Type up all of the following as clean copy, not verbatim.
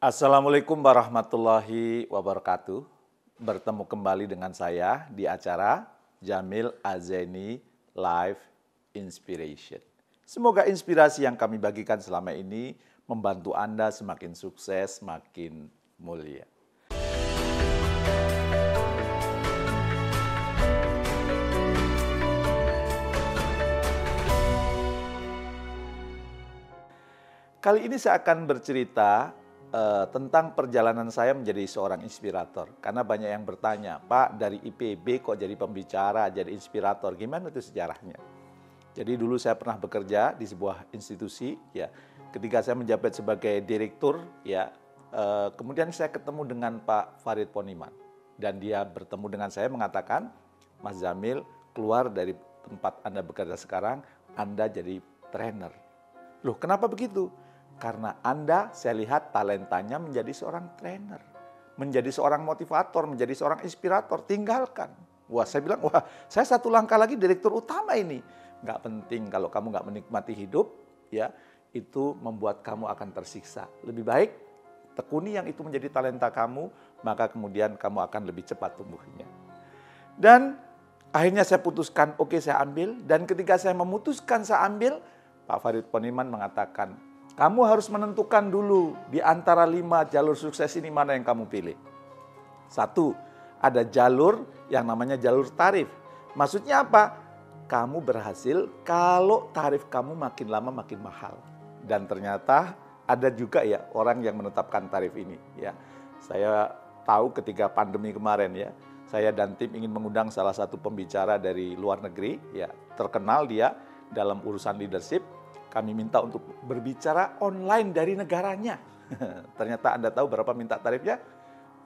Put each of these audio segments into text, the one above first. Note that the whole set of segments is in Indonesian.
Assalamualaikum warahmatullahi wabarakatuh. Bertemu kembali dengan saya di acara Jamil Azeni Live Inspiration. Semoga inspirasi yang kami bagikan selama ini membantu Anda semakin sukses, semakin mulia. Kali ini saya akan bercerita tentang perjalanan saya menjadi seorang inspirator. Karena banyak yang bertanya, Pak, dari IPB kok jadi pembicara, jadi inspirator, gimana itu sejarahnya? Jadi dulu saya pernah bekerja di sebuah institusi, ya. Ketika saya menjabat sebagai direktur, ya, kemudian saya ketemu dengan Pak Farid Poniman. Dan dia bertemu dengan saya mengatakan, Mas Jamil, keluar dari tempat Anda bekerja sekarang, Anda jadi trainer. Loh, kenapa begitu? Karena Anda, saya lihat talentanya menjadi seorang trainer, menjadi seorang motivator, menjadi seorang inspirator. Tinggalkan. Wah, saya bilang, wah, saya satu langkah lagi direktur utama ini. Nggak penting kalau kamu nggak menikmati hidup, ya, itu membuat kamu akan tersiksa. Lebih baik tekuni yang itu menjadi talenta kamu, maka kemudian kamu akan lebih cepat tumbuhnya. Dan akhirnya saya putuskan, oke, saya ambil. Dan ketika saya memutuskan saya ambil, Pak Farid Poniman mengatakan, kamu harus menentukan dulu di antara 5 jalur sukses ini mana yang kamu pilih. 1, ada jalur yang namanya jalur tarif. Maksudnya apa? Kamu berhasil kalau tarif kamu makin lama makin mahal. Dan ternyata ada juga ya orang yang menetapkan tarif ini. Ya, saya tahu ketika pandemi kemarin ya, saya dan tim ingin mengundang salah satu pembicara dari luar negeri, ya terkenal dia dalam urusan leadership. Kami minta untuk berbicara online dari negaranya. Ternyata Anda tahu berapa minta tarifnya?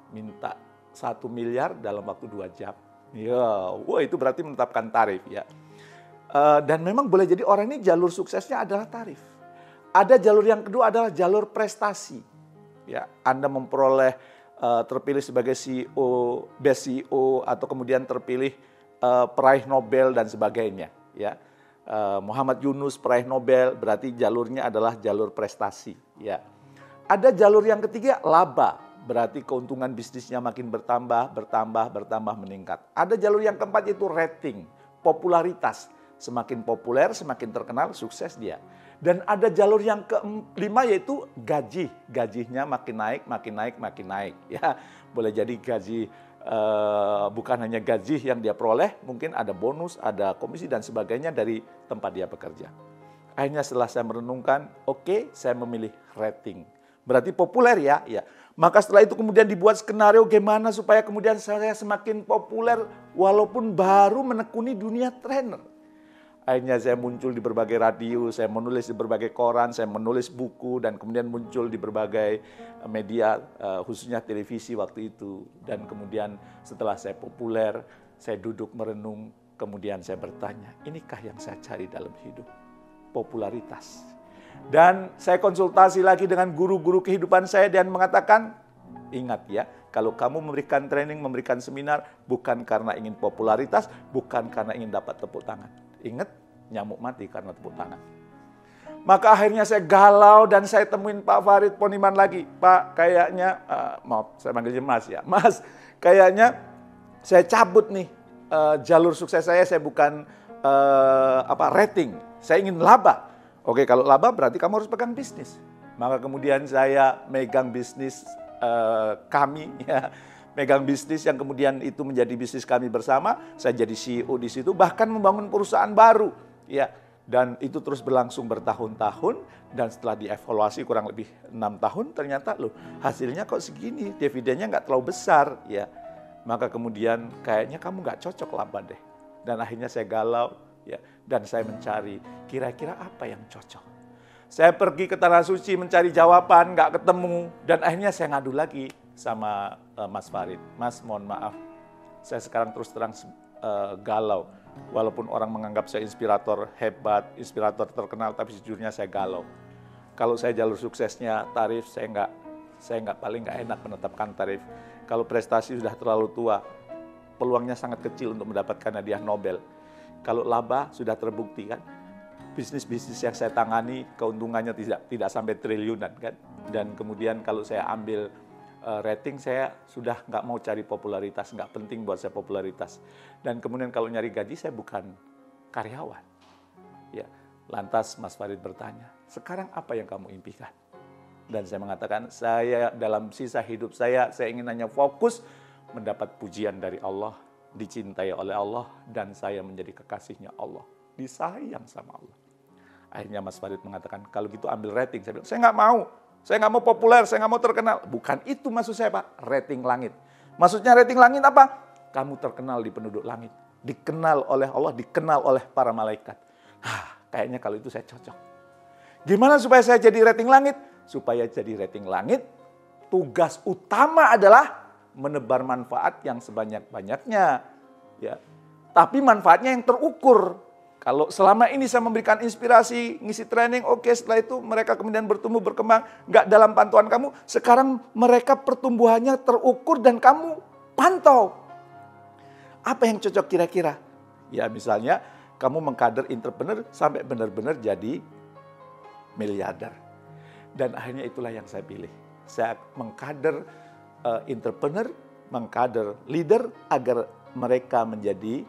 Minta 1 miliar dalam waktu 2 jam. Ya, wah itu berarti menetapkan tarif ya. Dan memang boleh jadi orang ini jalur suksesnya adalah tarif. Ada jalur yang kedua adalah jalur prestasi. Ya, Anda memperoleh terpilih sebagai CEO, best CEO atau kemudian terpilih peraih Nobel dan sebagainya. Ya. Muhammad Yunus peraih Nobel, berarti jalurnya adalah jalur prestasi. Ya. Ada jalur yang ketiga, laba, berarti keuntungan bisnisnya makin bertambah meningkat. Ada jalur yang keempat yaitu rating, popularitas. Semakin populer, semakin terkenal, sukses dia. Dan ada jalur yang kelima yaitu gaji, gajinya makin naik. Ya, boleh jadi gaji bukan hanya gaji yang dia peroleh, mungkin ada bonus, ada komisi dan sebagainya dari tempat dia bekerja. Akhirnya setelah saya merenungkan, oke, saya memilih rating. Berarti populer ya. Maka setelah itu kemudian dibuat skenario gimana supaya kemudian saya semakin populer walaupun baru menekuni dunia trainer. Akhirnya saya muncul di berbagai radio, saya menulis di berbagai koran, saya menulis buku, dan kemudian muncul di berbagai media, khususnya televisi waktu itu. Dan kemudian setelah saya populer, saya duduk merenung, kemudian saya bertanya, inikah yang saya cari dalam hidup? Popularitas. Dan saya konsultasi lagi dengan guru-guru kehidupan saya dan mengatakan, ingat ya, kalau kamu memberikan training, memberikan seminar, bukan karena ingin popularitas, bukan karena ingin dapat tepuk tangan. Ingat, nyamuk mati karena tepuk tangan. Maka akhirnya saya galau dan saya temuin Pak Farid Poniman lagi. Pak, kayaknya, maaf saya panggilnya Mas ya. Mas, kayaknya saya cabut nih jalur sukses saya bukan rating. Saya ingin laba. Oke, kalau laba berarti kamu harus pegang bisnis. Maka kemudian saya megang bisnis kami ya. Megang bisnis yang kemudian itu menjadi bisnis kami bersama, saya jadi CEO di situ, bahkan membangun perusahaan baru, ya. Dan itu terus berlangsung bertahun-tahun, dan setelah dievaluasi kurang lebih 6 tahun, ternyata loh hasilnya kok segini, dividennya nggak terlalu besar, ya. Maka kemudian kayaknya kamu nggak cocok laba deh. Dan akhirnya saya galau, ya, dan saya mencari kira-kira apa yang cocok. Saya pergi ke Tanah Suci mencari jawaban, nggak ketemu, dan akhirnya saya ngadu lagi sama Mas Farid. Mas, mohon maaf, saya sekarang terus terang galau. Walaupun orang menganggap saya inspirator hebat, inspirator terkenal, tapi sejujurnya saya galau. Kalau saya jalur suksesnya tarif, saya paling nggak enak menetapkan tarif. Kalau prestasi sudah terlalu tua, peluangnya sangat kecil untuk mendapatkan hadiah Nobel. Kalau laba sudah terbukti kan, bisnis-bisnis yang saya tangani keuntungannya tidak sampai triliunan kan. Dan kemudian kalau saya ambil rating, saya sudah nggak mau cari popularitas, nggak penting buat saya popularitas. Dan kemudian kalau nyari gaji, saya bukan karyawan. Ya, lantas Mas Farid bertanya, sekarang apa yang kamu impikan? Dan saya mengatakan, saya dalam sisa hidup saya ingin hanya fokus mendapat pujian dari Allah, dicintai oleh Allah, dan saya menjadi kekasihnya Allah, disayang sama Allah. Akhirnya Mas Farid mengatakan, kalau gitu ambil rating. Saya bilang, saya nggak mau populer, saya nggak mau terkenal. Bukan itu maksud saya, Pak, rating langit. Maksudnya rating langit apa? Kamu terkenal di penduduk langit, dikenal oleh Allah, dikenal oleh para malaikat. Kayaknya kalau itu saya cocok. Gimana supaya saya jadi rating langit? Supaya jadi rating langit, tugas utama adalah menebar manfaat yang sebanyak-banyaknya. Ya. Tapi manfaatnya yang terukur. Kalau selama ini saya memberikan inspirasi, ngisi training, oke, setelah itu mereka kemudian bertumbuh, berkembang, nggak dalam pantauan kamu, sekarang mereka pertumbuhannya terukur dan kamu pantau. Apa yang cocok kira-kira? Ya misalnya, kamu mengkader entrepreneur sampai benar-benar jadi miliarder. Dan akhirnya itulah yang saya pilih. Saya mengkader entrepreneur, mengkader leader agar mereka menjadi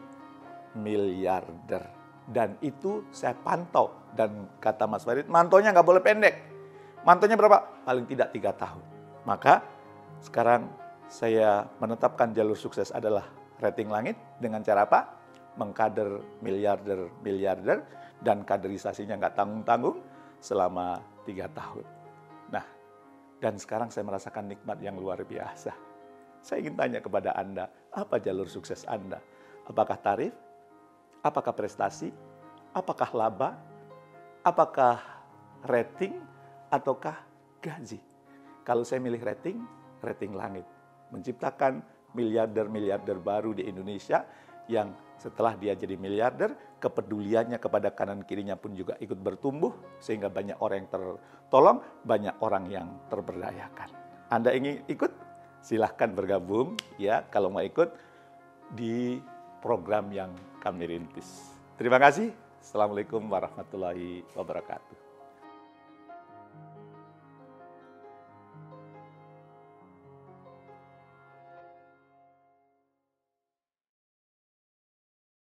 miliarder. Dan itu saya pantau. Dan kata Mas Farid, mantonya nggak boleh pendek. Mantonya berapa? Paling tidak 3 tahun. Maka sekarang saya menetapkan jalur sukses adalah rating langit dengan cara apa? Mengkader miliarder dan kaderisasinya nggak tanggung-tanggung selama 3 tahun. Nah, dan sekarang saya merasakan nikmat yang luar biasa. Saya ingin tanya kepada Anda, apa jalur sukses Anda? Apakah tarif? Apakah prestasi? Apakah laba? Apakah rating? Ataukah gaji? Kalau saya milih rating langit. Menciptakan miliarder-miliarder baru di Indonesia yang setelah dia jadi miliarder, kepeduliannya kepada kanan kirinya pun juga ikut bertumbuh, sehingga banyak orang yang tertolong, banyak orang yang terberdayakan. Anda ingin ikut? Silahkan bergabung, ya, kalau mau ikut di program yang kami rintis. Terima kasih. Assalamualaikum warahmatullahi wabarakatuh.